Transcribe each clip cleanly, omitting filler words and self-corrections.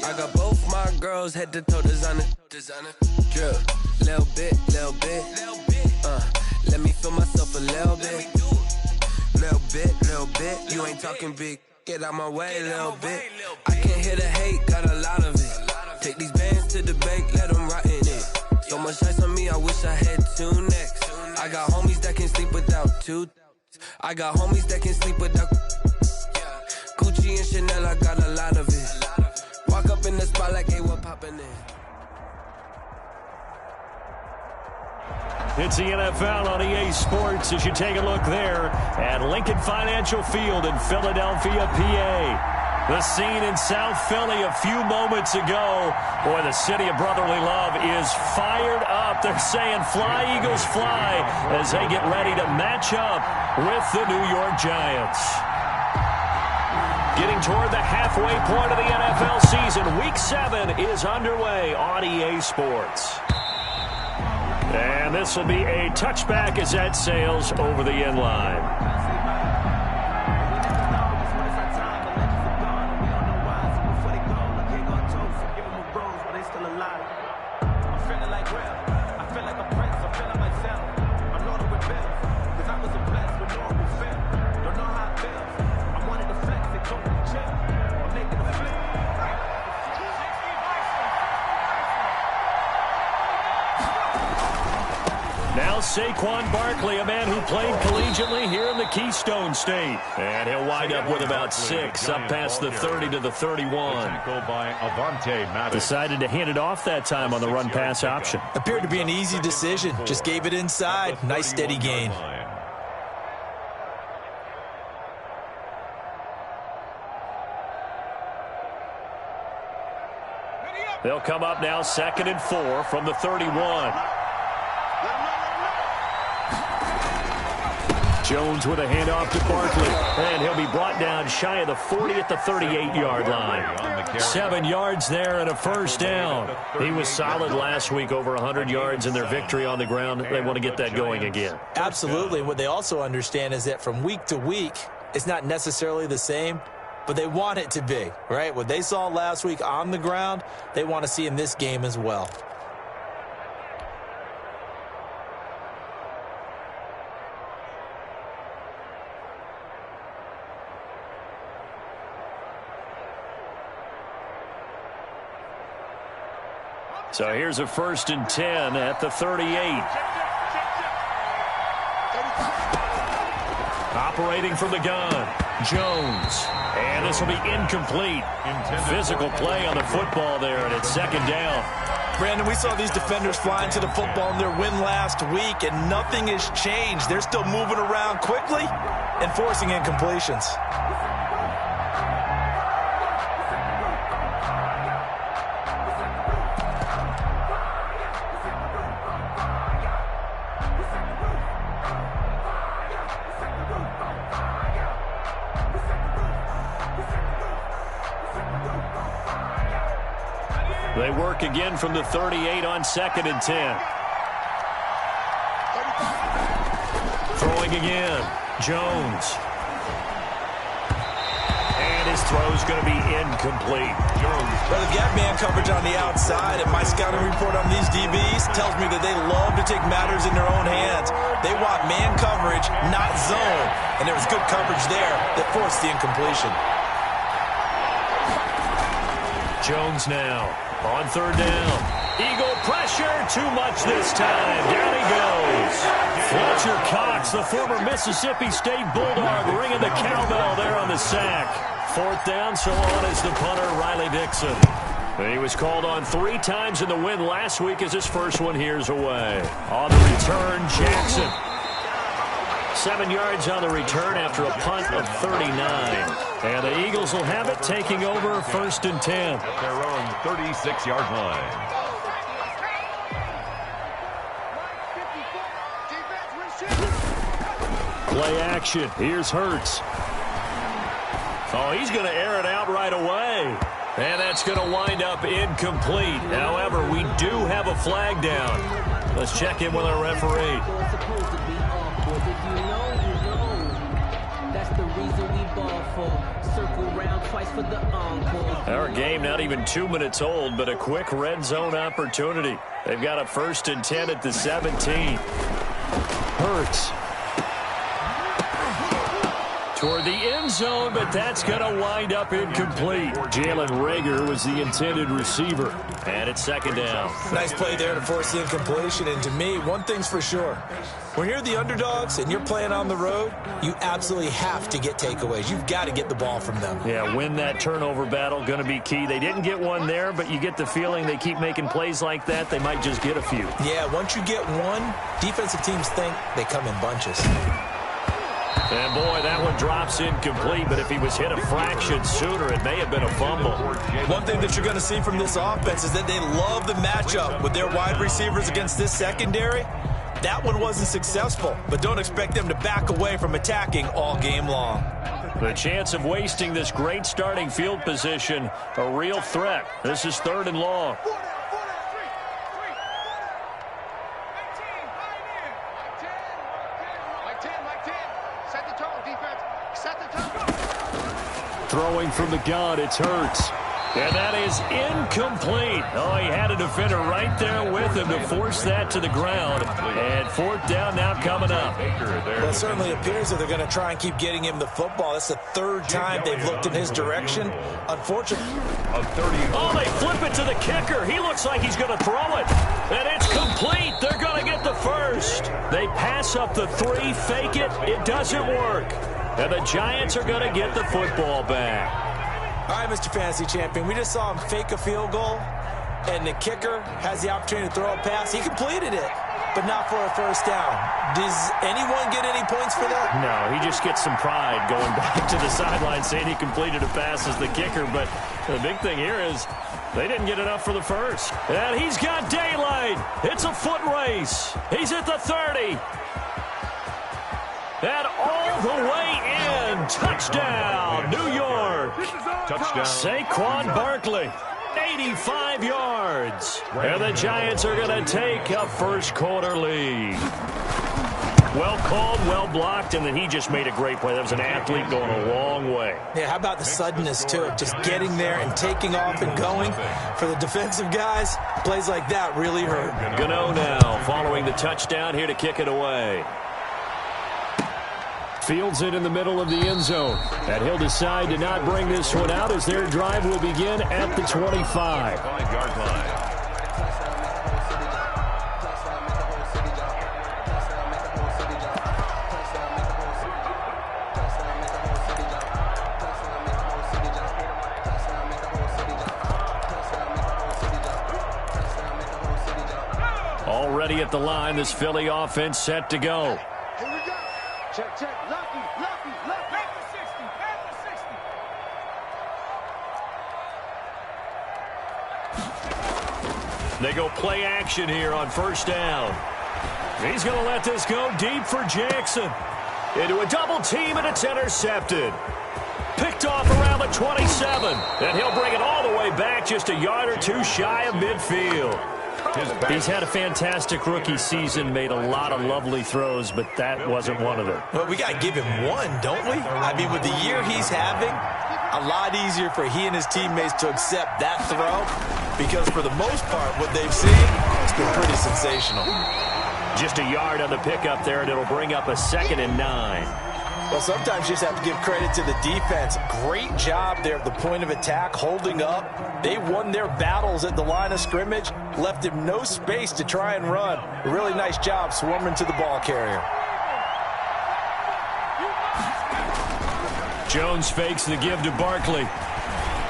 I got both my girls head to toe designer. Drip, little bit. Let me feel myself a little bit. Little bit. You ain't talking big. Get out my way a little bit. I can't hear the hate, got a lot of it. Take these bands to the bank, let them rot in it. So much ice on me, I wish I had two necks. I got homies that can sleep without two. I got homies that can sleep without Gucci and Chanel, I got a lot of it. Walk up in the spot like, hey, what poppin' in? It's the NFL on EA Sports as you take a look there at Lincoln Financial Field in Philadelphia, PA. The scene in South Philly a few moments ago. Boy, the city of brotherly love is fired up. They're saying fly, Eagles, fly as they get ready to match up with the New York Giants. Getting toward the halfway point of the NFL season. Week 7 is underway on EA Sports. And this will be a touchback as that sails over the end line. Saquon Barkley, a man who played collegiately here in the Keystone State. And he'll wind up with about 6, up past the 30 to the 31. Decided to hand it off that time on the run-pass option. Appeared to be an easy decision. Just gave it inside. Nice steady gain. They'll come up now 2nd and 4 from the 31. Jones with a handoff to Barkley, and he'll be brought down shy of the 40 at the 38-yard line. 7 yards there and a first down. He was solid last week, over 100 yards in their victory on the ground. They want to get that going again. Absolutely. What they also understand is that from week to week, it's not necessarily the same, but they want it to be, right? What they saw last week on the ground, they want to see in this game as well. So here's a 1st and 10 at the 38. Operating from the gun, Jones. And this will be incomplete. Physical play on the football there, and it's 2nd down. Brandon, we saw these defenders flying to the football in their win last week, and nothing has changed. They're still moving around quickly and forcing incompletions. They work again from the 38 on 2nd and 10. Throwing again, Jones. And his throw's going to be incomplete. Well, they've got man coverage on the outside, and my scouting report on these DBs tells me that they love to take matters in their own hands. They want man coverage, not zone. And there was good coverage there that forced the incompletion. Jones now on 3rd down. Eagle pressure, too much this time. Down he goes. Fletcher Cox, the former Mississippi State Bulldog, ringing the cowbell there on the sack. 4th down, so on is the punter, Riley Dixon. He was called on 3 times in the win last week as his first one here's away. On the return, Jackson. 7 yards on the return after a punt of 39. And the Eagles will have it, taking over 1st and 10. At their own 36-yard line. Play action. Here's Hurts. Oh, he's going to air it out right away. And that's going to wind up incomplete. However, we do have a flag down. Let's check in with our referee. That's the reason we ball for. Our game not even 2 minutes old, but a quick red zone opportunity. They've got a 1st and 10 at the 17. Hurts. Toward the end zone, but that's going to wind up incomplete. Jalen Reagor was the intended receiver. And it's 2nd down. Nice play there to force the incompletion. And to me, one thing's for sure. When you're the underdogs and you're playing on the road, you absolutely have to get takeaways. You've got to get the ball from them. Yeah, win that turnover battle, going to be key. They didn't get one there, but you get the feeling they keep making plays like that, they might just get a few. Yeah, once you get one, defensive teams think they come in bunches. And, boy, that one drops incomplete, but if he was hit a fraction sooner, it may have been a fumble. One thing that you're going to see from this offense is that they love the matchup with their wide receivers against this secondary. That one wasn't successful, but don't expect them to back away from attacking all game long. The chance of wasting this great starting field position, a real threat. This is 3rd and long. Throwing from the gun, it's Hurts. And that is incomplete. Oh, he had a defender right there with him to force that to the ground. And 4th down now coming up. Well, it certainly appears that they're going to try and keep getting him the football. That's the 3rd time they've looked in his direction. Unfortunately. Oh, they flip it to the kicker. He looks like he's going to throw it. And it's complete. They're going to get the 1st. They pass up the 3, fake it. It doesn't work. And the Giants are going to get the football back. All right, Mr. Fantasy Champion, we just saw him fake a field goal, and the kicker has the opportunity to throw a pass. He completed it, but not for a 1st down. Does anyone get any points for that? No, he just gets some pride going back to the sideline saying he completed a pass as the kicker, but the big thing here is they didn't get enough for the 1st. And he's got daylight. It's a foot race. He's at the 30. And all the way in. Touchdown, New York. Touchdown. Saquon Barkley, 85 yards. And the Giants are going to take a 1st quarter lead. Well called, well blocked, and then he just made a great play. That was an athlete going a long way. Yeah, how about the suddenness, too? Just getting there and taking off and going. For the defensive guys, plays like that really hurt. Gano now following the touchdown here to kick it away. Fields it in the middle of the end zone. And he'll decide to not bring this one out as their drive will begin at the 25. 5-yard line. Already at the line, this Philly offense set to go. Here we go. Check, check. Lucky. Back to 60. They go play action here on 1st down. He's going to let this go deep for Jackson. Into a double team, and it's intercepted. Picked off around the 27. And he'll bring it all the way back just a yard or 2 shy of midfield. He's had a fantastic rookie season, made a lot of lovely throws, but that wasn't one of them. Well, we got to give him one, don't we? I mean, with the year he's having, a lot easier for he and his teammates to accept that throw because for the most part, what they've seen, it's been pretty sensational. Just a yard on the pickup there, and it'll bring up a 2nd and 9. Well, sometimes you just have to give credit to the defense. Great job there at the point of attack, holding up. They won their battles at the line of scrimmage, left him no space to try and run. A really nice job swarming to the ball carrier. Jones fakes the give to Barkley.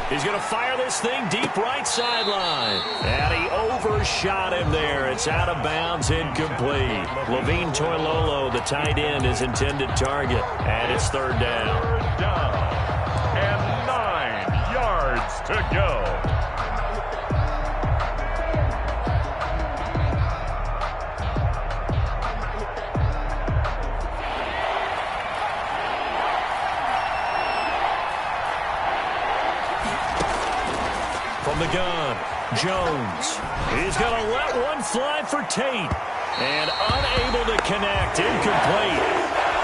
He's going to fire this thing deep right sideline. And he overshot him there. It's out of bounds, incomplete. Levine Toilolo, the tight end, his intended target. And it's 3rd down. 3rd down. And 9 yards to go. From the gun, Jones. He's going to let one fly for Tate. And unable to connect, incomplete.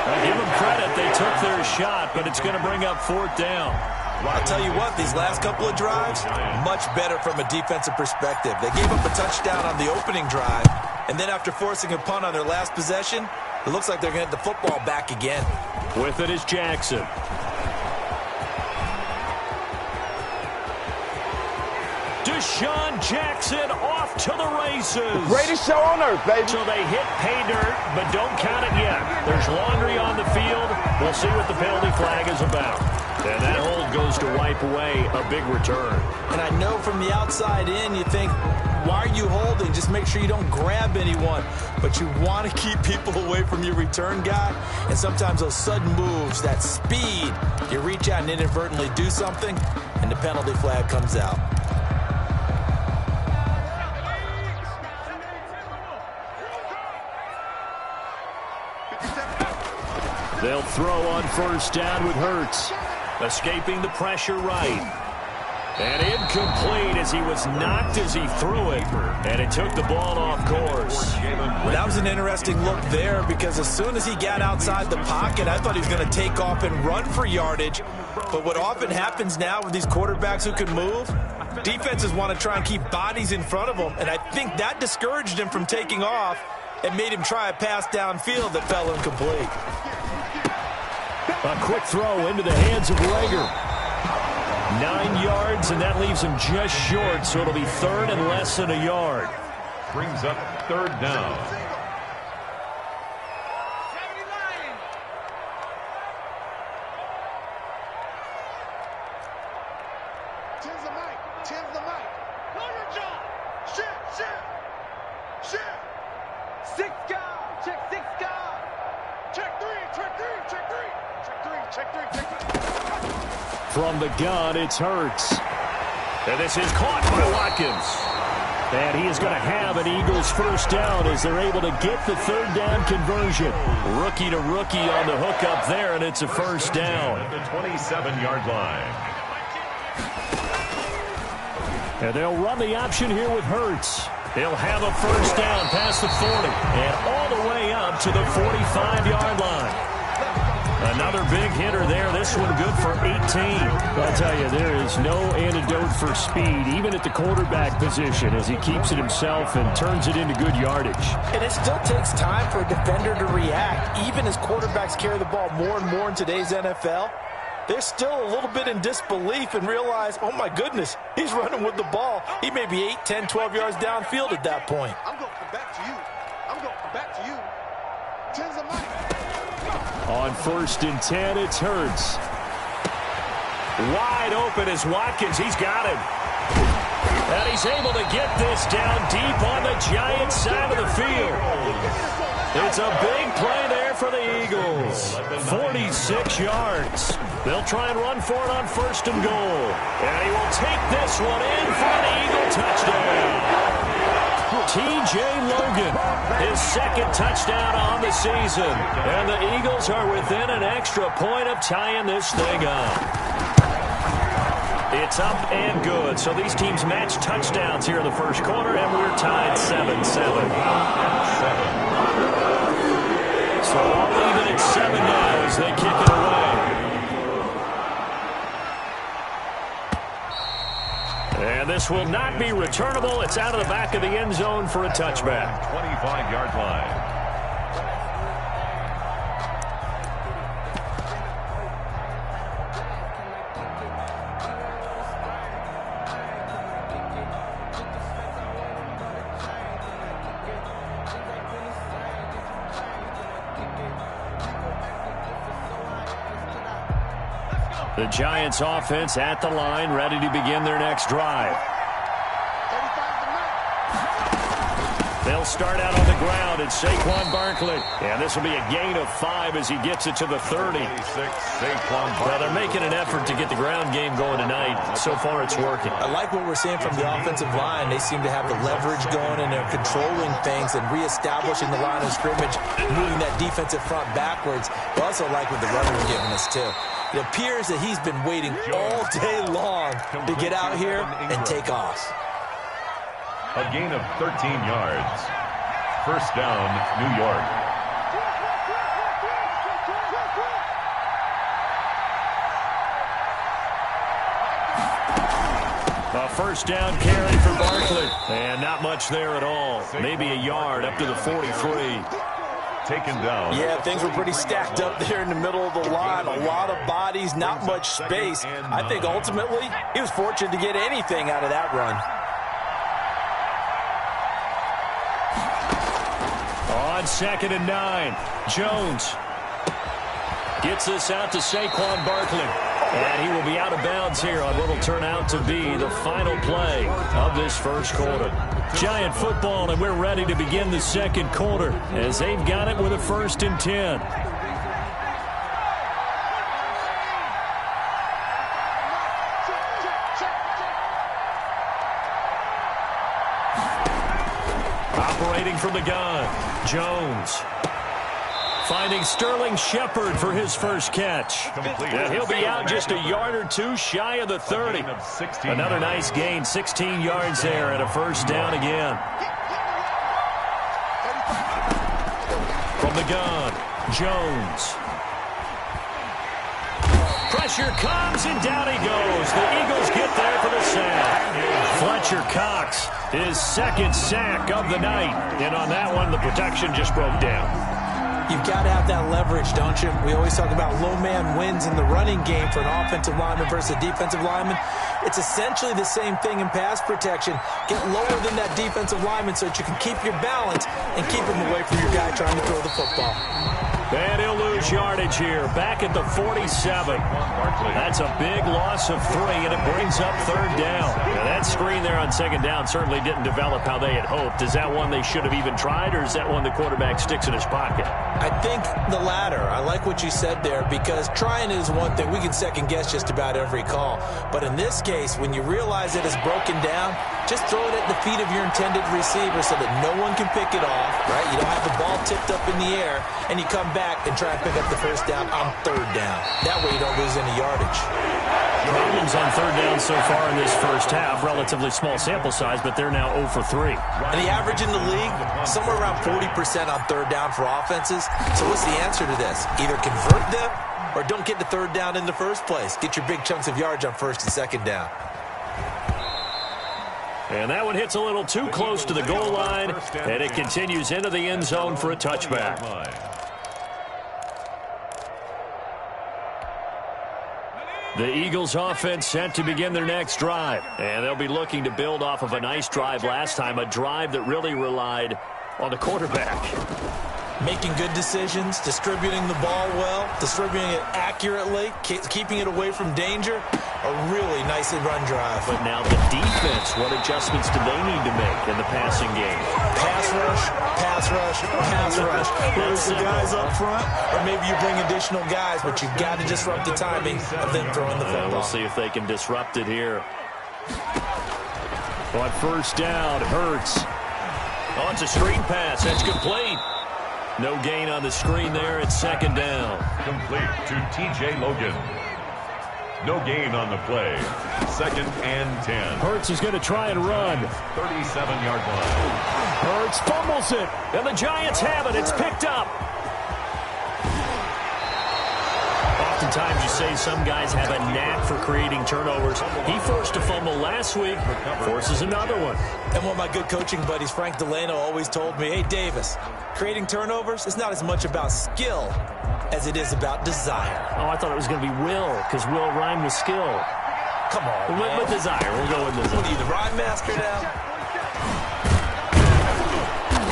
I give them credit. They took their shot, but it's going to bring up 4th down. Well, I'll tell you what, these last couple of drives, much better from a defensive perspective. They gave up a touchdown on the opening drive, and then after forcing a punt on their last possession, it looks like they're going to get the football back again. With it is Jackson. Deshaun Jackson off to the races. Greatest show on earth, baby. So they hit pay dirt, but don't count it yet. There's laundry on the field. We'll see what the penalty flag is about. And that hold goes to wipe away a big return. And I know from the outside in, you think, why are you holding? Just make sure you don't grab anyone. But you want to keep people away from your return guy. And sometimes those sudden moves, that speed, you reach out and inadvertently do something, and the penalty flag comes out. They'll throw on 1st down with Hurts. Escaping the pressure right. And incomplete as he was knocked as he threw it. And it took the ball off course. That was an interesting look there because as soon as he got outside the pocket, I thought he was going to take off and run for yardage. But what often happens now with these quarterbacks who can move, defenses want to try and keep bodies in front of them. And I think that discouraged him from taking off and made him try a pass downfield that fell incomplete. A quick throw into the hands of Rager. 9 yards, and that leaves him just short, so it'll be 3rd and less than a yard. Brings up 3rd down. Tens the mic. Tens the mic. Know your job. Shit. 6 guard. Check 6 guard. Check 3. From the gun, it's Hurts. And this is caught by Watkins. And he is going to have an Eagles 1st down as they're able to get the 3rd down conversion. Rookie to rookie on the hookup there, and it's a 1st down. At the 27-yard line. And they'll run the option here with Hurts. He'll have a 1st down past the 40 and all the way up to the 45-yard line. Another big hitter there. This one good for 18. I'll tell you, there is no antidote for speed, even at the quarterback position, as he keeps it himself and turns it into good yardage. And it still takes time for a defender to react. Even as quarterbacks carry the ball more and more in today's NFL, they're still a little bit in disbelief and realize, oh my goodness, he's running with the ball. He may be 8, 10, 12 yards downfield at that point. I'm going to come back to you. Tens the mic. On 1st and 10, it's Hurts. Wide open is Watkins. He's got him. And he's able to get this down deep on the Giants side of the field. It's a big play there for the Eagles. 46 yards. They'll try and run for it on 1st and goal. And he will take this one in for an Eagle touchdown. T.J. Logan, his 2nd touchdown on the season. And the Eagles are within an extra point of tying this thing up. It's up and good. So these teams match touchdowns here in the 1st quarter, and we're tied 7-7. So all even at 7 now as they kick it away. And this will not be returnable. It's out of the back of the end zone for a touchback. 25-yard line. The Giants offense at the line, ready to begin their next drive. They'll start out on the ground. It's Saquon Barkley. And this will be a gain of 5 as he gets it to the 30. Well, they're making an effort to get the ground game going tonight. So far, it's working. I like what we're seeing from the offensive line. They seem to have the leverage going, and they're controlling things and reestablishing the line of scrimmage, moving that defensive front backwards. I also like what the runner is giving us, too. It appears that he's been waiting all day long to get out here and take off. A gain of 13 yards. 1st down, New York. first down carry for Barkley. And not much there at all. Maybe a yard up to the 43. Taken down. Yeah, things were pretty stacked up there in the middle of the line. A lot of bodies, not much space. I think ultimately he was fortunate to get anything out of that run. On 2nd and 9, Jones gets this out to Saquon Barkley. And he will be out of bounds here on what will turn out to be the final play of this first quarter. Giant football, and we're ready to begin the second quarter as they've got it with a 1st and 10. Operating from the gun, Jones. Finding Sterling Shepard for his first catch. And he'll be out just a yard or two shy of the 30. Another nice gain, 16 yards there and a first down again. From the gun, Jones. Pressure comes and down he goes. The Eagles get there for the sack. Fletcher Cox, his 2nd sack of the night. And on that one, the protection just broke down. You've got to have that leverage, don't you? We always talk about low man wins in the running game for an offensive lineman versus a defensive lineman. It's essentially the same thing in pass protection. Get lower than that defensive lineman so that you can keep your balance and keep him away from your guy trying to throw the football. And he'll lose yardage here, back at the 47. That's a big loss of 3, and it brings up 3rd down. Now, that screen there on 2nd down certainly didn't develop how they had hoped. Is that one they should have even tried, or is that one the quarterback sticks in his pocket? I think the latter. I like what you said there, because trying is one thing. We can second-guess just about every call. But in this case, when you realize it is broken down, just throw it at the feet of your intended receiver so that no one can pick it off, right? You don't have the ball tipped up in the air, and you come back and try and pick up the first down on 3rd down. That way you don't lose any yardage. Problems on 3rd down so far in this first half. Relatively small sample size, but they're now 0 for 3. And the average in the league, somewhere around 40% on 3rd down for offenses. So what's the answer to this? Either convert them or don't get to 3rd down in the first place. Get your big chunks of yards on 1st and 2nd down. And that one hits a little too close to the goal line, and it continues into the end zone for a touchback. The Eagles offense set to begin their next drive, and they'll be looking to build off of a nice drive last time, a drive that really relied on the quarterback. Making good decisions, distributing the ball well, distributing it accurately, keeping it away from danger. A really nicely run drive. But now the defense, what adjustments do they need to make in the passing game? Pass rush, pass rush, pass rush. Whether it's the guys up front, or maybe you bring additional guys, but you've got to disrupt the timing of them throwing the football. We'll see if they can disrupt it here. On 1st down, Hurts. Oh, it's a screen pass. That's complete. No gain on the screen there. It's 2nd down. Complete to T.J. Logan. No gain on the play. 2nd and 10. Hurts is going to try and run. 37-yard line. Hurts fumbles it, and the Giants have it. It's picked up. Oftentimes you say some guys have a knack for creating turnovers. He forced a fumble last week, forces another one. And one of my good coaching buddies, Frank Delano, always told me, hey, Davis, creating turnovers is not as much about skill as it is about desire. Oh, I thought it was going to be will, because will rhyme with skill. Come on, man. With desire. We'll go with desire. What are you, the rhyme master now?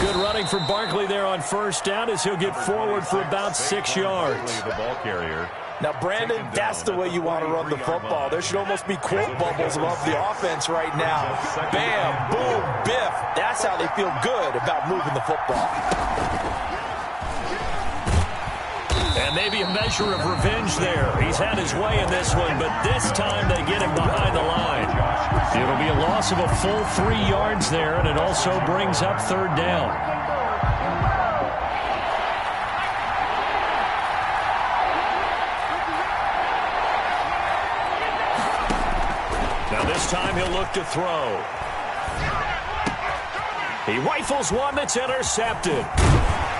Good running for Barkley there on 1st down as he'll get forward for about 6 yards. The ball carrier. Now, Brandon, that's the way you want to run the football. There should almost be quote bubbles above the offense right now. Bam, boom, biff. That's how they feel good about moving the football. And maybe a measure of revenge there. He's had his way in this one, but this time they get him behind the line. It'll be a loss of a full 3 yards there, and it also brings up 3rd down. Now this time he'll look to throw. He rifles one that's intercepted.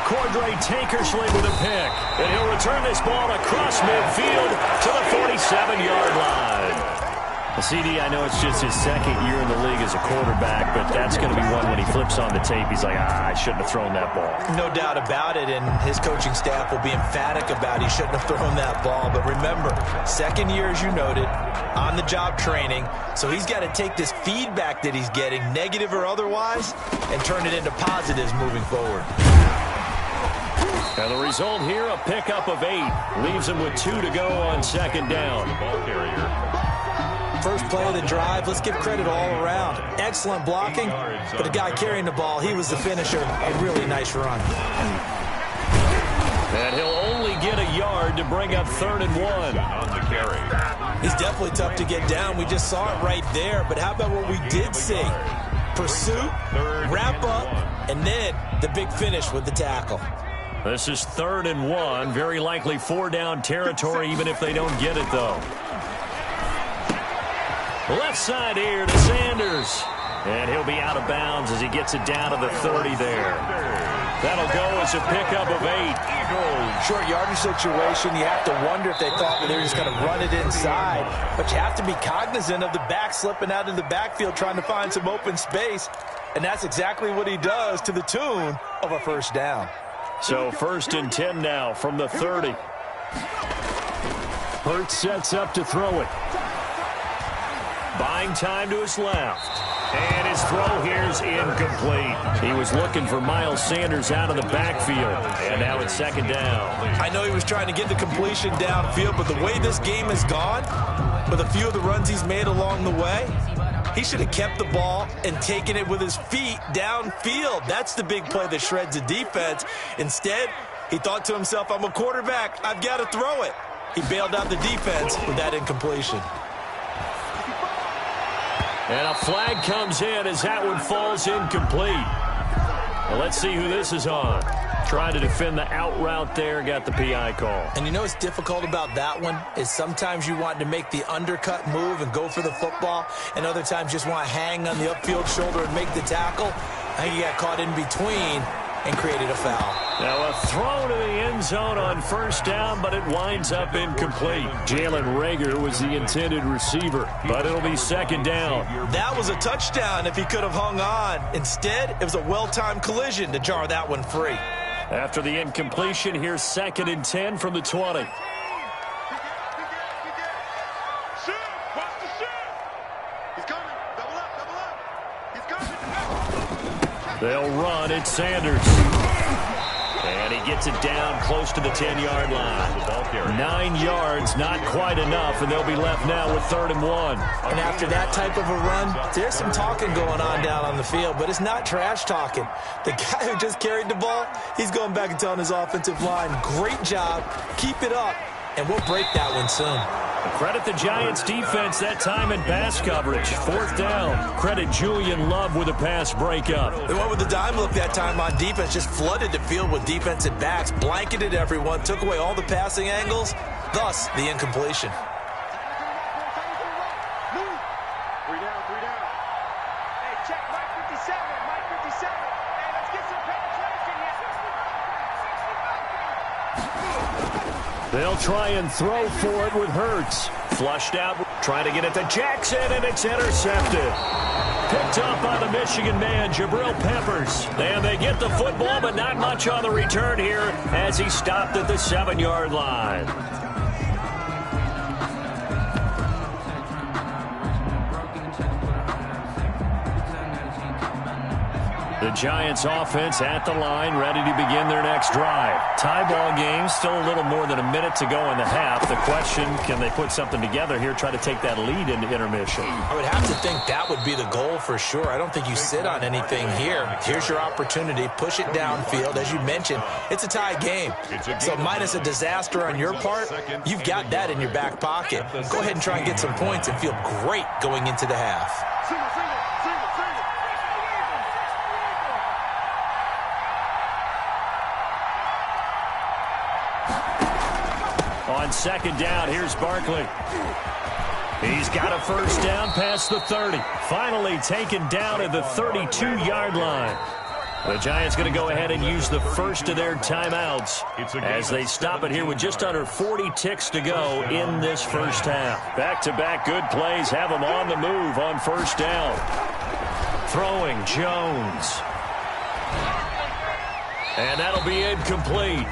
Cordray Tankersley with a pick. And he'll return this ball across midfield to the 47-yard line. CD, I know it's just his second year in the league as a quarterback, but that's going to be one when he flips on the tape, he's like, I shouldn't have thrown that ball. No doubt about it, and his coaching staff will be emphatic about he shouldn't have thrown that ball. But remember, second year, as you noted, on-the-job training, so he's got to take this feedback that he's getting, negative or otherwise, and turn it into positives moving forward. And the result here, a pickup of 8. Leaves him with 2 to go on second down. Ball carrier. First play of the drive, let's give credit all around. Excellent blocking, but the guy carrying the ball, he was the finisher. A really nice run. And he'll only get a yard to bring up 3rd and 1. On the carry. He's definitely tough to get down. We just saw it right there, but how about what we did see? Pursuit, wrap up, and then the big finish with the tackle. This is 3rd and 1. Very likely 4-down territory, even if they don't get it, though. Left side here to Sanders. And he'll be out of bounds as he gets it down to the 30 there. That'll go as a pickup of 8. Short yardage situation, you have to wonder if they thought that they were just going to run it inside. But you have to be cognizant of the back slipping out in the backfield trying to find some open space. And that's exactly what he does to the tune of a first down. So 1st and 10 now from the 30. Hurts sets up to throw it. Buying time to his left. And his throw here's incomplete. He was looking for Miles Sanders out of the backfield. And now it's 2nd down. I know he was trying to get the completion downfield, but the way this game has gone, with a few of the runs he's made along the way, he should have kept the ball and taken it with his feet downfield. That's the big play that shreds the defense. Instead, he thought to himself, I'm a quarterback. I've got to throw it. He bailed out the defense with that incompletion. And a flag comes in as that one falls incomplete. Well, let's see who this is on. Trying to defend the out route there, got the PI call. And you know what's difficult about that one is sometimes you want to make the undercut move and go for the football, and other times just want to hang on the upfield shoulder and make the tackle. I think he got caught in between and created a foul. Now a throw to the end zone on 1st down, but it winds up incomplete. Jalen Reagor was the intended receiver, but it'll be 2nd down. That was a touchdown if he could have hung on. Instead, it was a well-timed collision to jar that one free. After the incompletion, here's 2nd and 10 from the 20. They'll run. It's Sanders. And he gets it down close to the 10-yard line. 9 yards, not quite enough, and they'll be left now with 3rd and 1. And after that type of a run, there's some talking going on down on the field, but it's not trash talking. The guy who just carried the ball, he's going back and telling his offensive line, great job, keep it up, and we'll break that one soon. Credit the Giants defense that time in pass coverage. 4th down. Credit Julian Love with a pass breakup. They went with the dime look that time on defense, just flooded the field with defensive backs, blanketed everyone, took away all the passing angles, thus the incompletion. 3 down. Hey, check Mike 57. Hey, let's get some penetration here. They'll try and throw for it with Hurts. Flushed out, trying to get it to Jackson, and it's intercepted. Picked up by the Michigan man, Jabril Peppers. And they get the football, but not much on the return here as he stopped at the 7-yard line. The Giants offense at the line, ready to begin their next drive. Tie ball game, still a little more than a minute to go in the half. The question, can they put something together here, try to take that lead into intermission? I would have to think that would be the goal for sure. I don't think you sit on anything here. Here's your opportunity. Push it downfield. As you mentioned, it's a tie game. So minus a disaster on your part, you've got that in your back pocket. Go ahead and try and get some points and feel great going into the half. On 2nd down, here's Barkley. He's got a 1st down past the 30. Finally taken down at the 32-yard line. The Giants going to go ahead and use the first of their timeouts as they stop it here with just under 40 ticks to go in this first half. Back-to-back good plays have them on the move on first down. Throwing Jones. And that'll be incomplete.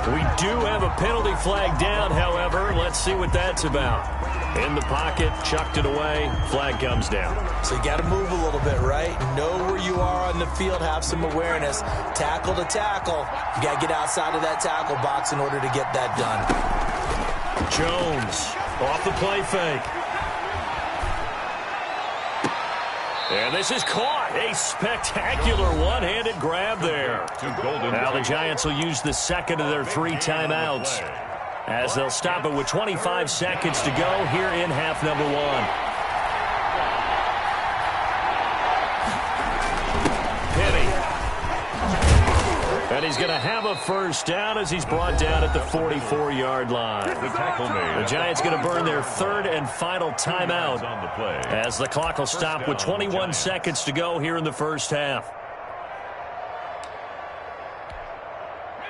We do have a penalty flag down, however. Let's see what that's about. In the pocket, chucked it away, flag comes down. So you got to move a little bit, right? Know where you are on the field, have some awareness. Tackle to tackle. You got to get outside of that tackle box in order to get that done. Jones off the play fake. And this is caught. A spectacular one-handed grab there. Now the Giants will use the second of their 3 timeouts as they'll stop it with 25 seconds to go here in half number 1. And he's going to have a first down as he's brought down at the 44-yard line. The Giants going to burn their 3rd and final timeout as the clock will stop with 21 seconds to go here in the first half.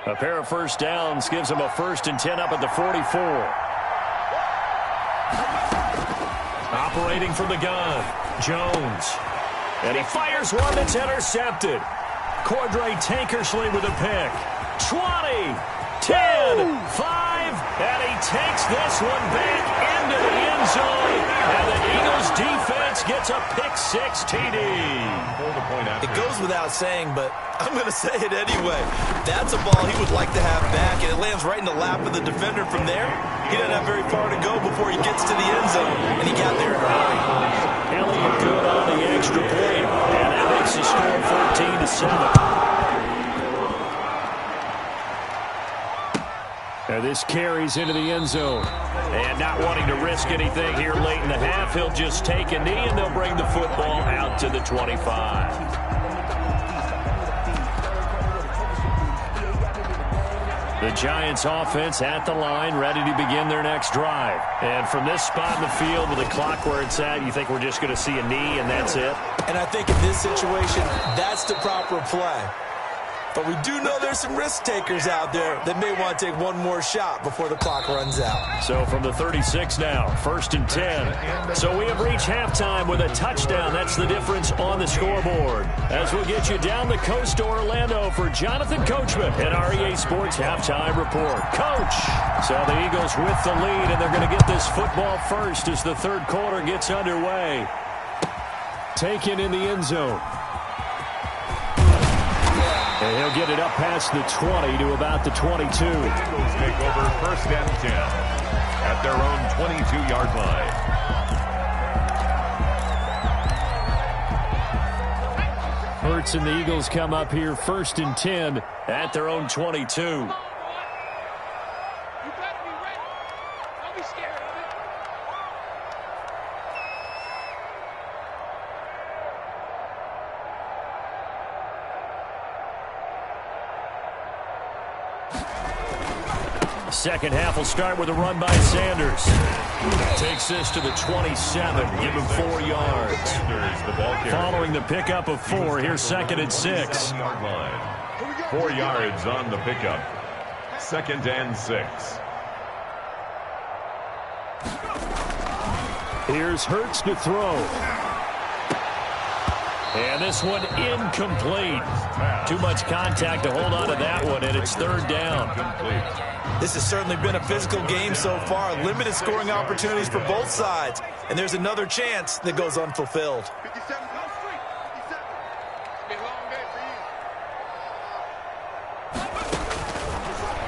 A pair of first downs gives them a 1st and 10 up at the 44. Operating from the gun, Jones. And he fires one that's intercepted. Cordray Tankersley with a pick. 20, 10, 5, and he takes this one back into the end zone. And the Eagles defense gets a pick-6 TD. It goes without saying, but I'm going to say it anyway. That's a ball he would like to have back, and it lands right in the lap of the defender from there. He doesn't have very far to go before he gets to the end zone, and he got there in a hurry. Elliott good on the extra point, and that makes the score 14-7. And this carries into the end zone. And not wanting to risk anything here late in the half, he'll just take a knee, and they'll bring the football out to the 25. The Giants offense at the line, ready to begin their next drive. And from this spot in the field with the clock where it's at, you think we're just going to see a knee and that's it? And I think in this situation, that's the proper play. But we do know there's some risk takers out there that may want to take one more shot before the clock runs out. So from the 36 now, 1st and 10. So we have reached halftime with a touchdown. That's the difference on the scoreboard. As we'll get you down the coast to Orlando for Jonathan Coachman at our EA Sports Halftime Report. Coach! So the Eagles with the lead, and they're going to get this football first as the 3rd quarter gets underway. Taken in the end zone. And he'll get it up past the 20 to about the 22. Eagles take over 1st and 10 at their own 22-yard line. Hurts and the Eagles come up here 1st and 10 at their own 22. Second half will start with a run by Sanders. Takes this to the 27. Give him 4 yards. Following the pickup of 4, here's 2nd and 6. 4 yards on the pickup. 2nd and 6. Here's Hurts to throw. And this one incomplete. Too much contact to hold on to that one, and it's 3rd down. This has certainly been a physical game so far. Limited scoring opportunities for both sides. And there's another chance that goes unfulfilled.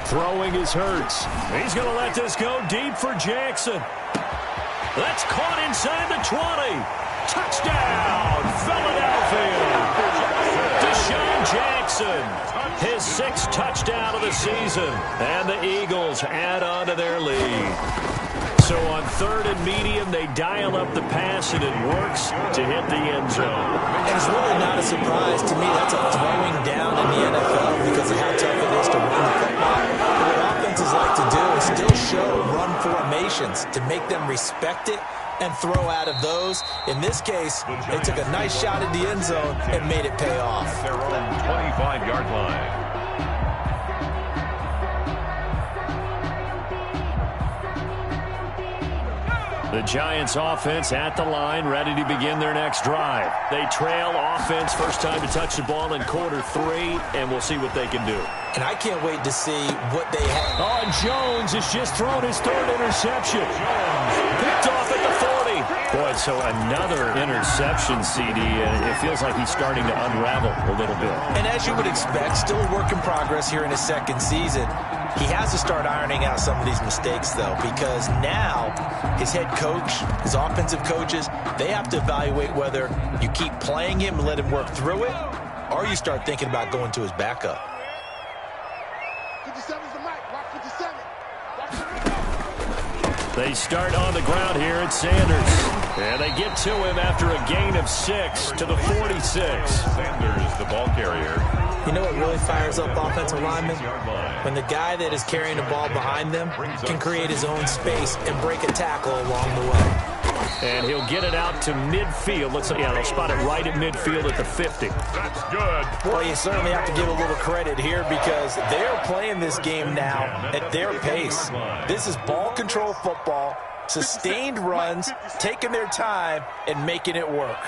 Throwing is Hurts. He's going to let this go deep for Jackson. That's caught inside the 20. Touchdown, Philadelphia. Deshaun Jackson, his 6th touchdown of the season. And the Eagles add on to their lead. So on 3rd and medium, they dial up the pass, and it works to hit the end zone. And it's really not a surprise to me. That's a throwing down in the NFL because of how tough it is to run the football. But what offenses like to do is still show run formations to make them respect it and throw out of those. In this case, they took a nice shot at the end zone and made it pay off. Their own 25-yard line. The Giants offense at the line, ready to begin their next drive. They trail offense, first time to touch the ball in quarter 3, and we'll see what they can do. And I can't wait to see what they have. Oh, and Jones has just thrown his 3rd interception. Picked off at the 40. Boy, so another interception, CD, and it feels like he's starting to unravel a little bit. And as you would expect, still a work in progress here in his 2nd season. He has to start ironing out some of these mistakes, though, because now his head coach, his offensive coaches, they have to evaluate whether you keep playing him and let him work through it, or you start thinking about going to his backup. 57's the mic. Watch 57. They start on the ground here at Sanders. And they get to him after a gain of 6 to the 46. Sanders, the ball carrier. You know what really fires up offensive linemen? When the guy that is carrying the ball behind them can create his own space and break a tackle along the way. And he'll get it out to midfield. Looks like, yeah, they'll spot it right at midfield at the 50. That's good. Well, you certainly have to give a little credit here because they're playing this game now at their pace. This is ball control football, sustained runs, taking their time, and making it work.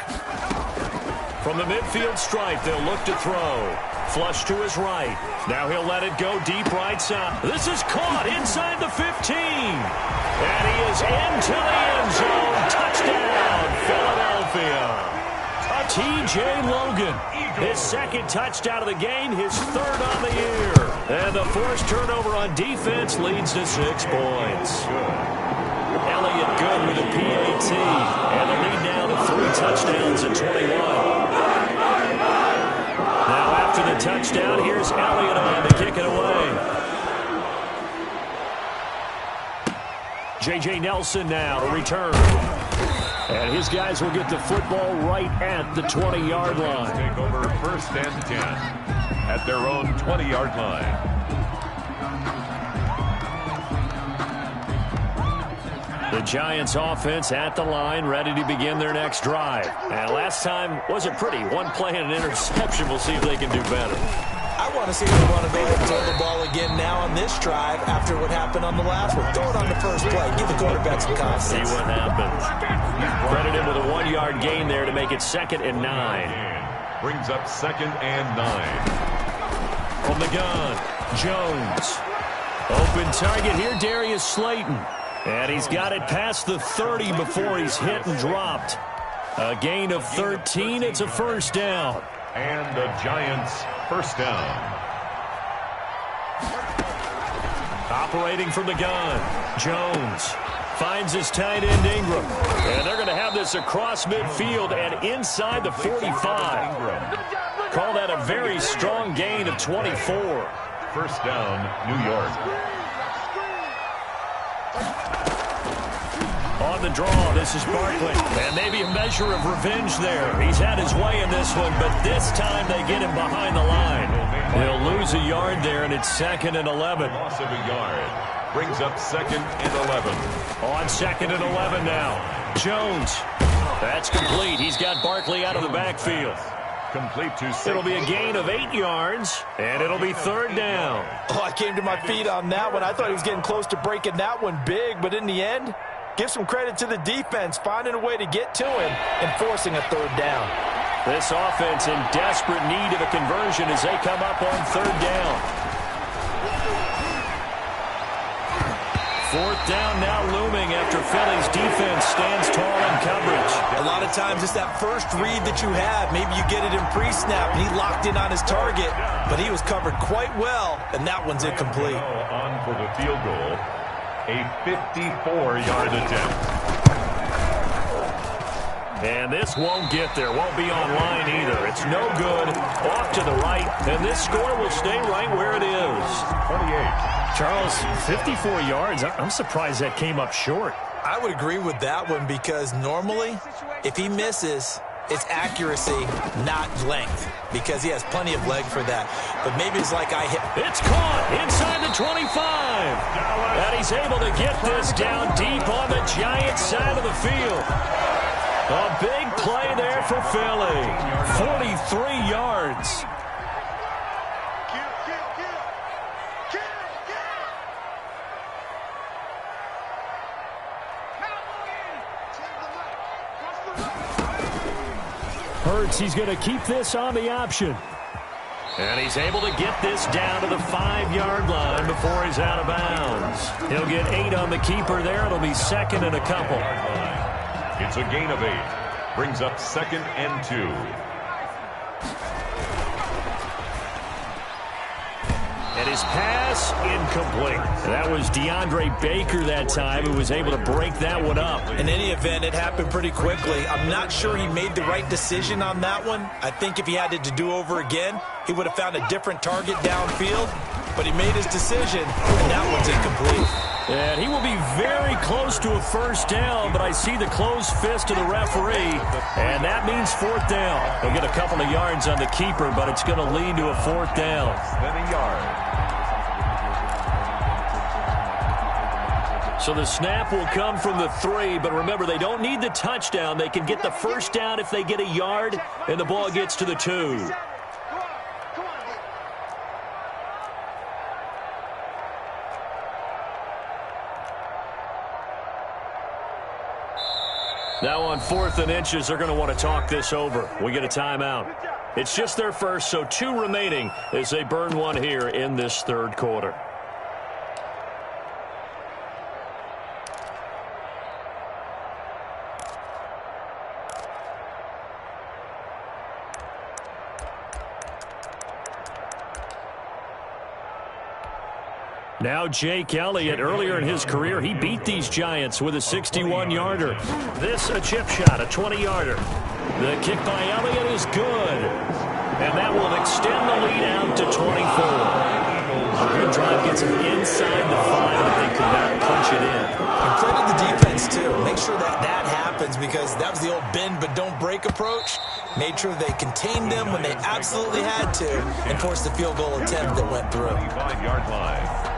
From the midfield stripe, they'll look to throw. Flush to his right. Now he'll let it go deep right side. This is caught inside the 15. And he is into the end zone. Touchdown, Philadelphia. T.J. Logan, his 2nd touchdown of the game, his 3rd on the year. And the forced turnover on defense leads to 6 points. Elliott good with a PAT. And the lead now to 3 touchdowns at 21. Now after the touchdown, here's Elliott on to kick it away. J.J. Nelson now to return. And his guys will get the football right at the 20-yard line. Take over 1st and 10 at their own 20-yard line. The Giants offense at the line, ready to begin their next drive. And last time wasn't pretty. 1 play and an interception. We'll see if they can do better. I want to see if they want to go ahead and throw the ball again now on this drive after what happened on the last one. Throw it on the first play. Give the quarterback some confidence. See what happens. Credit him with a 1-yard gain there to make it 2nd and 9. Brings up 2nd and 9. From the gun, Jones. Open target here, Darius Slayton. And he's got it past the 30 before he's hit and dropped. A gain of 13. It's a 1st down. And the Giants' 1st down. Operating from the gun, Jones finds his tight end Ingram. And they're going to have this across midfield and inside the 45. Call that a very strong gain of 24. 1st down, New York. On the draw, this is Barkley. And maybe a measure of revenge there. He's had his way in this one, but this time they get him behind the line. He'll lose a yard there, and it's 2nd and 11. Loss of a yard. Brings up 2nd and 11. On 2nd and 11 now. Jones. That's complete. He's got Barkley out of the backfield. Complete to 6. It'll be a gain of 8 yards, and it'll be 3rd down. Oh, I came to my feet on that one. I thought he was getting close to breaking that one big, but in the end, give some credit to the defense, finding a way to get to him and forcing a 3rd down. This offense in desperate need of a conversion as they come up on 3rd down. 4th down now looming after Philly's defense stands tall in coverage. A lot of times it's that first read that you have. Maybe you get it in pre-snap, and he locked in on his target, but he was covered quite well, and that one's incomplete. On for the field goal. A 54-yard attempt. And this won't get there. Won't be online either. It's no good. Off to the right. And this score will stay right where it is. 28. Charles, 54 yards. I'm surprised that came up short. I would agree with that one because normally, if he misses, It's accuracy, not length, because he has plenty of leg for that. But maybe it's like I hit. It's caught inside the 25. And he's able to get this down deep on the Giants side of the field. A big play there for Philly. 43 yards. Hurts, he's going to keep this on the option. And he's able to get this down to the 5-yard line before he's out of bounds. He'll get 8 on the keeper there. It'll be second and a couple. It's a gain of 8. Brings up 2nd and 2. And his pass incomplete. That was DeAndre Baker that time who was able to break that one up. In any event, it happened pretty quickly. I'm not sure he made the right decision on that one. I think if he had it to do over again, he would have found a different target downfield. But he made his decision, and that one's incomplete. And he will be very close to a first down, but I see the closed fist of the referee, and that means 4th down. He'll get a couple of yards on the keeper, but it's going to lead to a 4th down. Then a yard. So the snap will come from the 3, but remember, they don't need the touchdown. They can get the first down if they get a yard, and the ball gets to the 2. Now on 4th and inches, they're going to want to talk this over. We get a timeout. It's just their first, so 2 remaining as they burn one here in this 3rd quarter. Now Jake Elliott, earlier in his career, he beat these Giants with a 61-yarder. This a chip shot, a 20-yarder. The kick by Elliott is good. And that will extend the lead out to 24. A good drive gets him inside the 5, but they could not punch it in. And credit the defense, too. Make sure that happens, because that was the old bend but don't break approach. Made sure they contained them when they absolutely had to and forced the field goal attempt that went through. 5-yard line.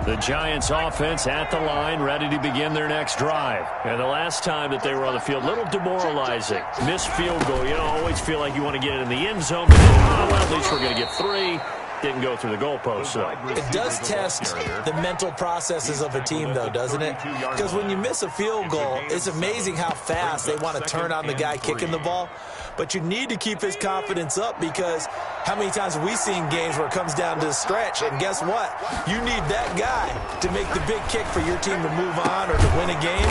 The Giants offense at the line, ready to begin their next drive. And the last time that they were on the field, a little demoralizing. Missed field goal. You know, always feel like you want to get it in the end zone, but then, well, at least we're going to get 3. Didn't go through the goalpost, though. It does test the mental processes of a team, though, doesn't it? Because when you miss a field goal, it's amazing how fast they want to turn on the guy kicking the ball. But you need to keep his confidence up, because how many times have we seen games where it comes down to the stretch? And guess what? You need that guy to make the big kick for your team to move on or to win a game.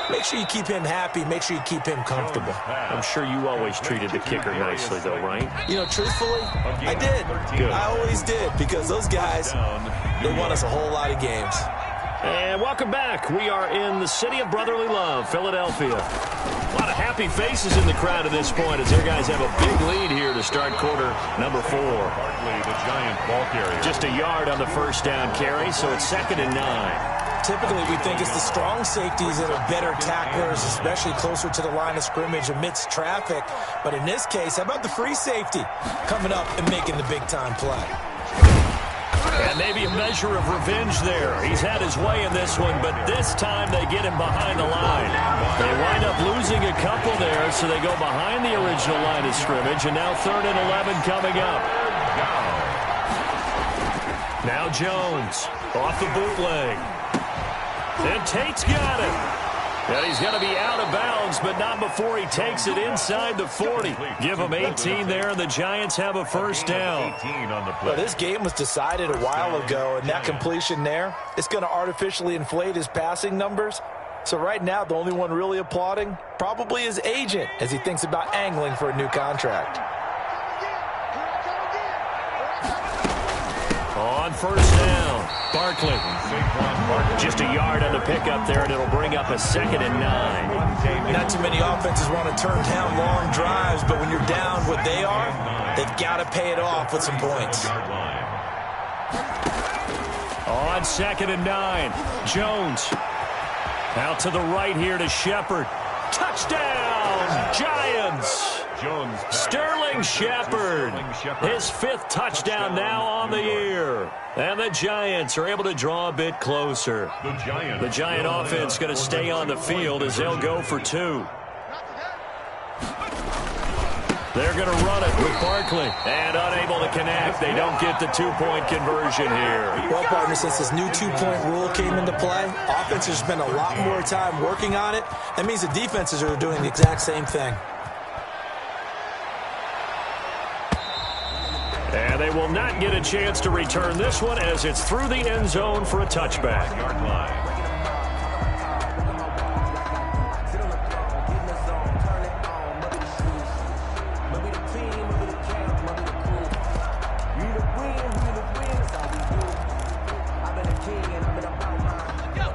Make sure you keep him happy. Make sure you keep him comfortable. I'm sure you always treated the kicker nicely, though, right? You know, truthfully, I did. Good. I always did, because those guys, they won us a whole lot of games. And welcome back. We are in the city of brotherly love, Philadelphia. A lot of happy faces in the crowd at this point as their guys have a big lead here to start quarter number 4. Barkley, the Giant ball carrier. Just a yard on the first down carry, so it's 2nd and 9. Typically, we think it's the strong safeties that are better tacklers, especially closer to the line of scrimmage amidst traffic. But in this case, how about the free safety coming up and making the big-time play? And maybe a measure of revenge there. He's had his way in this one, but this time they get him behind the line. They wind up losing a couple there, so they go behind the original line of scrimmage, and now 3rd and 11 coming up. Now Jones off the bootleg. And Tate's got it. And he's going to be out of bounds, but not before he takes it inside the 40. Give him 18 there, and the Giants have a first down. 18 on the play. Well, this game was decided a while ago, and that completion there, it's going to artificially inflate his passing numbers. So right now, the only one really applauding probably his agent as he thinks about angling for a new contract. On first down, Barkley. Just a yard on the pickup there, and it'll bring up a 2nd and 9. Not too many offenses want to turn down long drives, but when you're down what they are, they've got to pay it off with some points. On 2nd and 9, Jones. Out to the right here to Shepard. Touchdown, Giants! Sterling Shepard, his 5th touchdown now on the year. And the Giants are able to draw a bit closer. The Giant offense going to stay on the field as they'll go for 2. They're going to run it with Barkley. And unable to connect. They don't get the 2-point conversion here. Well, partner, since this new 2-point rule came into play, offenses spend a lot more time working on it. That means the defenses are doing the exact same thing. And they will not get a chance to return this one as it's through the end zone for a touchback. Yard line.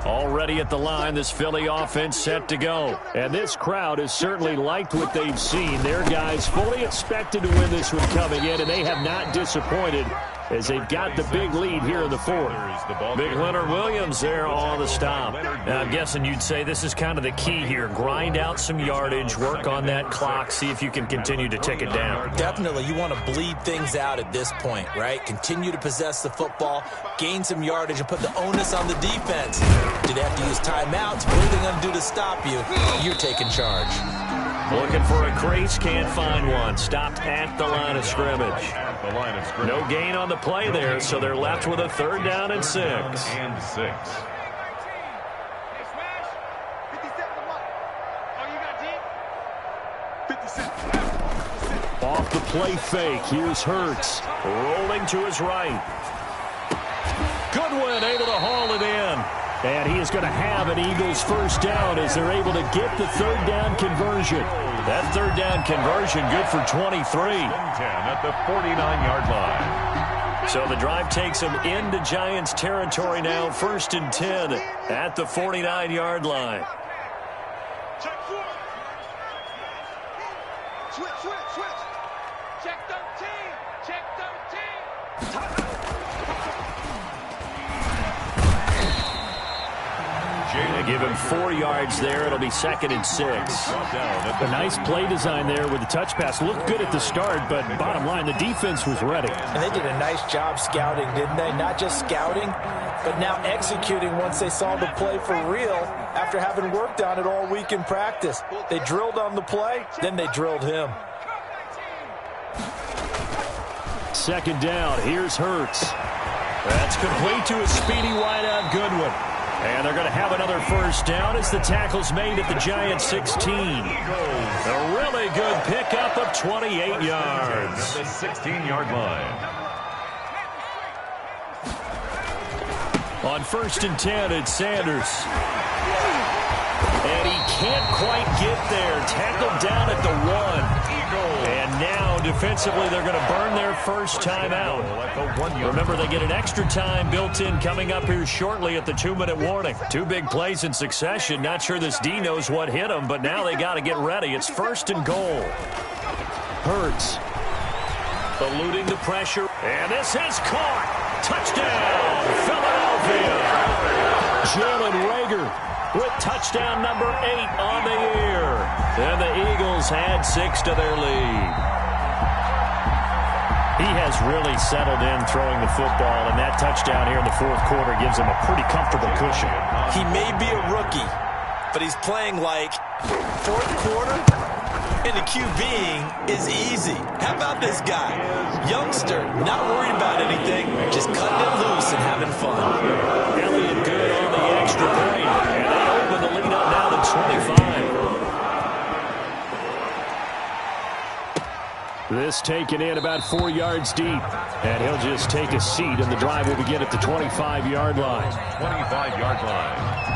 Already at the line, this Philly offense set to go. And this crowd has certainly liked what they've seen. Their guys fully expected to win this one coming in, and they have not disappointed as they've got the big lead here in the 4th. Big Leonard Williams there on the stop. Now, I'm guessing you'd say this is kind of the key here. Grind out some yardage, work on that clock, see if you can continue to tick it down. Definitely. You want to bleed things out at this point, right? Continue to possess the football, gain some yardage, and put the onus on the defense. Do they have to use timeouts? What are they going to do to stop you? You're taking charge. Looking for a crease, can't find one. Stopped at the line of scrimmage. No gain on the play there, so they're left with a 3rd down and 6. Off the play fake, here's Hurts. Rolling to his right. Goodwin able to haul it in. And he is going to have an Eagles 1st down as they're able to get the 3rd down conversion. That 3rd down conversion good for 23. 10 at the 49-yard line. So the drive takes them into Giants territory now. 1st and 10 at the 49-yard line. Switch. Check 13. Check 13. They give him 4 yards there. It'll be 2nd and 6. A nice play design there with the touch pass. Looked good at the start, but bottom line, the defense was ready. And they did a nice job scouting, didn't they? Not just scouting, but now executing once they saw the play for real after having worked on it all week in practice. They drilled on the play, then they drilled him. 2nd down. Here's Hurts. That's complete to a speedy wideout Goodwin. And they're going to have another 1st down as the tackle's made at the Giants 16. A really good pickup of 28 yards. The 16-yard line. On 1st and 10, it's Sanders. And he can't quite get there. Tackled down at the 1. And now, defensively, they're going to burn their 1st time out. Remember, they get an extra time built in coming up here shortly at the 2-minute warning. 2 big plays in succession. Not sure this D knows what hit him, but now they got to get ready. It's 1st and goal. Hurts. Eluding the pressure. And this is caught. Touchdown, Philadelphia. Jalen Reagor with touchdown number 8 on the year. And the Eagles add 6 to their lead. He has really settled in throwing the football, and that touchdown here in the 4th quarter gives him a pretty comfortable cushion. He may be a rookie, but he's playing like 4th quarter, and the QBing is easy. How about this guy? Youngster, not worried about anything, just cutting it loose and having fun. Elliott good on the extra point, and they open the lead up now to 25. This taken in about 4 yards deep, and he'll just take a seat, and the drive will begin at the 25-yard line. 25-yard line.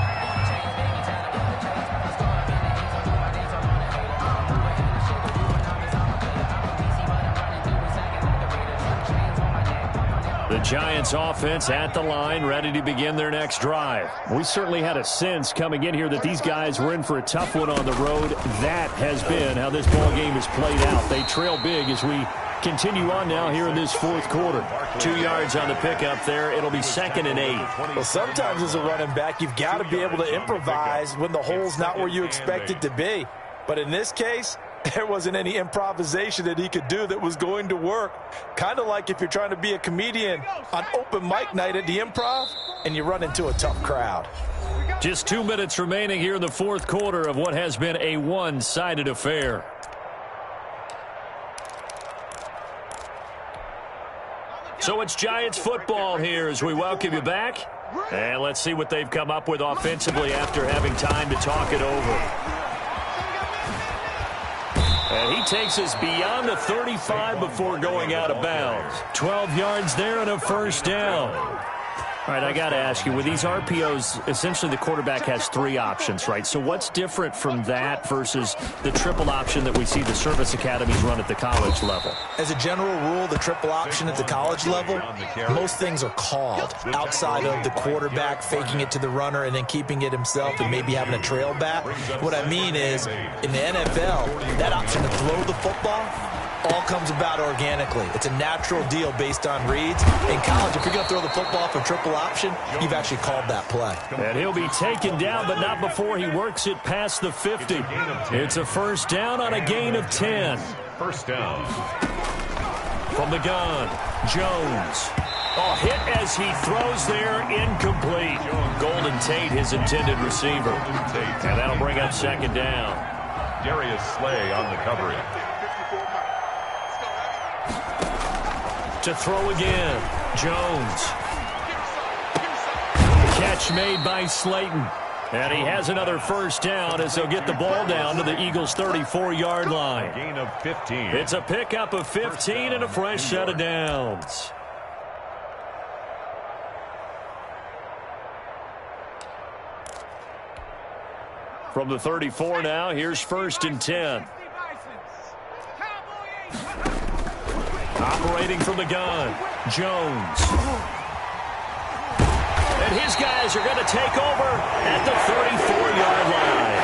The Giants offense at the line, ready to begin their next drive. We certainly had a sense coming in here that these guys were in for a tough one on the road. That has been how this ball game is played out. They trail big as we Continue on now here in this fourth quarter. 2 yards on the pickup there. It'll be 2nd and 8. Well, sometimes as a running back, you've got to be able to improvise when the hole's not where you expect it to be. But in this case, there wasn't any improvisation that he could do that was going to work. Kind of like if you're trying to be a comedian on open mic night at the Improv and you run into a tough crowd. Just 2 minutes remaining here in the fourth quarter of what has been a one-sided affair. So it's Giants football here as we welcome you back. And let's see what they've come up with offensively after having time to talk it over. And he takes us beyond the 35 before going out of bounds. 12 yards there and a first down. All right, I got to ask you, with these RPOs, essentially the quarterback has 3 options, right? So what's different from that versus the triple option that we see the service academies run at the college level? As a general rule, the triple option at the college level, most things are called outside of the quarterback faking it to the runner and then keeping it himself and maybe having a trail back. What I mean is, in the NFL, that option to throw the football all comes about organically. It's a natural deal based on reads. In college, if you're going to throw the football for triple option, you've actually called that play. And he'll be taken down, but not before he works it past the 50. It's a first down on a gain of 10. First down. From the gun, Jones. Oh, hit as he throws there, incomplete. Golden Tate, his intended receiver. And that'll bring up second down. Darius Slay on the coverage. To throw again, Jones. Catch made by Slayton. And he has another first down as he'll get the ball down to the Eagles' 34-yard line. Gain of 15. It's a pickup of 15 and a fresh set of downs. From the 34 now, here's 1st and 10. Operating from the gun, Jones. And his guys are going to take over at the 34-yard line.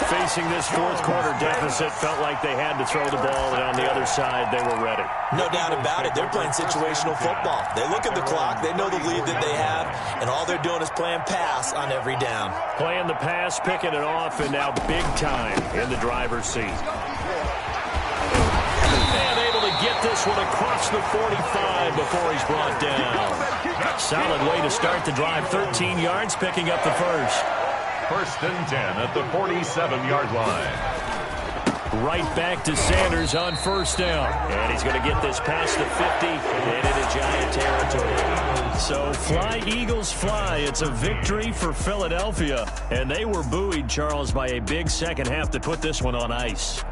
Facing this fourth quarter deficit, felt like they had to throw the ball, and on the other side, they were ready. No doubt about it. They're playing situational football. They look at the clock. They know the lead that they have, and all they're doing is playing pass on every down. Playing the pass, picking it off, and now big time in the driver's seat. And able to get this one across the 45 before he's brought down. Solid way to start the drive. 13 yards, picking up the first. 1st and 10 at the 47-yard line. Right back to Sanders on first down. And he's going to get this past the 50 and into Giant territory. So fly, Eagles, fly. It's a victory for Philadelphia. And they were buoyed, Charles, by a big second half to put this one on ice.